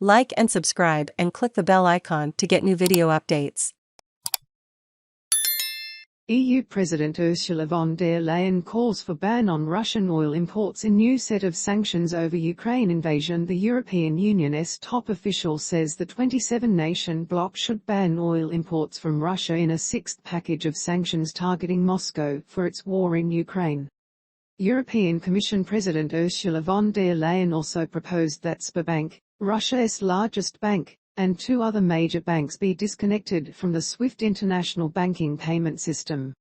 Like and subscribe and click the bell icon to get new video updates. EU President Ursula von der Leyen calls for ban on Russian oil imports in new set of sanctions over Ukraine invasion. The European Union's top official says the 27-nation bloc should ban oil imports from Russia in a sixth package of sanctions targeting Moscow for its war in Ukraine. European Commission President Ursula von der Leyen also proposed that Sberbank, Russia's largest bank, and two other major banks be disconnected from the SWIFT international banking payment system.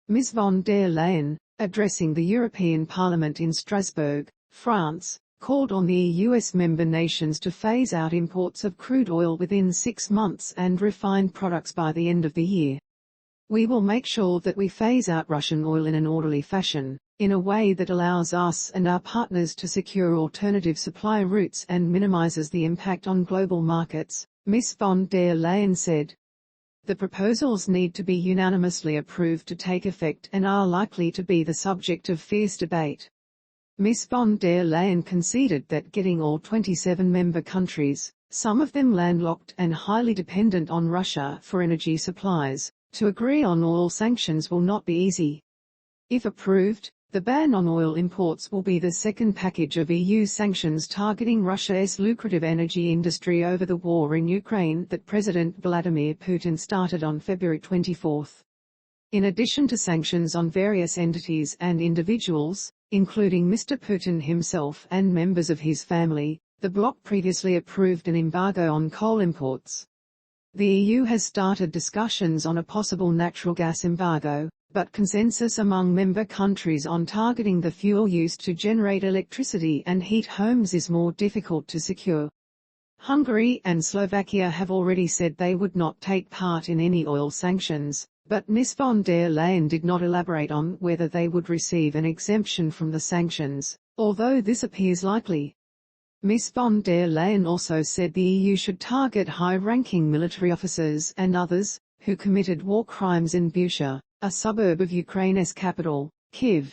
Ms von der Leyen, addressing the European Parliament in Strasbourg, France, called on the EU's member nations to phase out imports of crude oil within 6 months and refined products by the end of the year. We will make sure that we phase out Russian oil in an orderly fashion, in a way that allows us and our partners to secure alternative supply routes and minimises the impact on global markets, Ms von der Leyen said. The proposals need to be unanimously approved to take effect and are likely to be the subject of fierce debate. Ms von der Leyen conceded that getting all 27 member countries, some of them landlocked and highly dependent on Russia for energy supplies, to agree on oil sanctions will not be easy. If approved, the ban on oil imports will be the second package of EU sanctions targeting Russia's lucrative energy industry over the war in Ukraine that President Vladimir Putin started on February 24. In addition to sanctions on various entities and individuals, including Mr Putin himself and members of his family, the bloc previously approved an embargo on coal imports. The EU has started discussions on a possible natural gas embargo, but consensus among member countries on targeting the fuel used to generate electricity and heat homes is more difficult to secure. Hungary and Slovakia have already said they would not take part in any oil sanctions, but Ms von der Leyen did not elaborate on whether they would receive an exemption from the sanctions, although this appears likely. Ms von der Leyen also said the EU should target high-ranking military officers and others who committed war crimes in Bucha, a suburb of Ukraine's capital, Kyiv.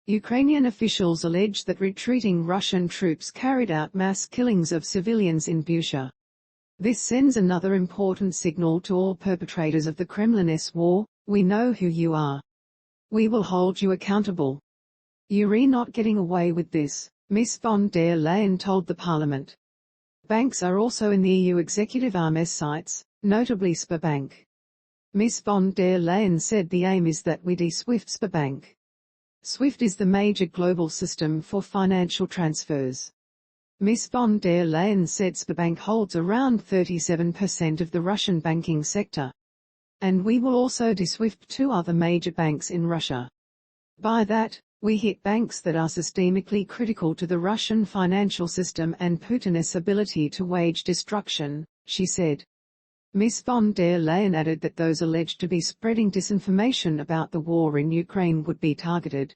Ukrainian officials allege that retreating Russian troops carried out mass killings of civilians in Bucha. This sends another important signal to all perpetrators of the Kremlin's war: we know who you are. We will hold you accountable. You're not getting away with this, Ms von der Leyen told the Parliament. Banks are also in the EU executive arm's sights, notably Sberbank. Ms von der Leyen said the aim is that we de-SWIFT Sberbank. SWIFT is the major global system for financial transfers. Ms von der Leyen said Sberbank holds around 37% of the Russian banking sector. And we will also de-SWIFT two other major banks in Russia. By that, we hit banks that are systemically critical to the Russian financial system and Putin's ability to wage destruction, she said. Ms von der Leyen added that those alleged to be spreading disinformation about the war in Ukraine would be targeted.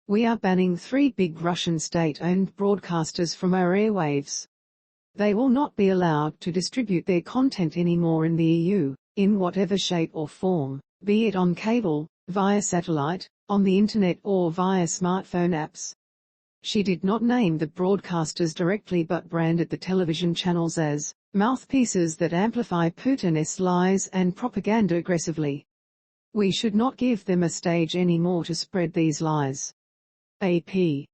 We are banning 3 big Russian state-owned broadcasters from our airwaves. They will not be allowed to distribute their content anymore in the EU, in whatever shape or form, be it on cable, via satellite, on the internet or via smartphone apps. She did not name the broadcasters directly but branded the television channels as mouthpieces that amplify Putin's lies and propaganda aggressively. We should not give them a stage anymore to spread these lies. AP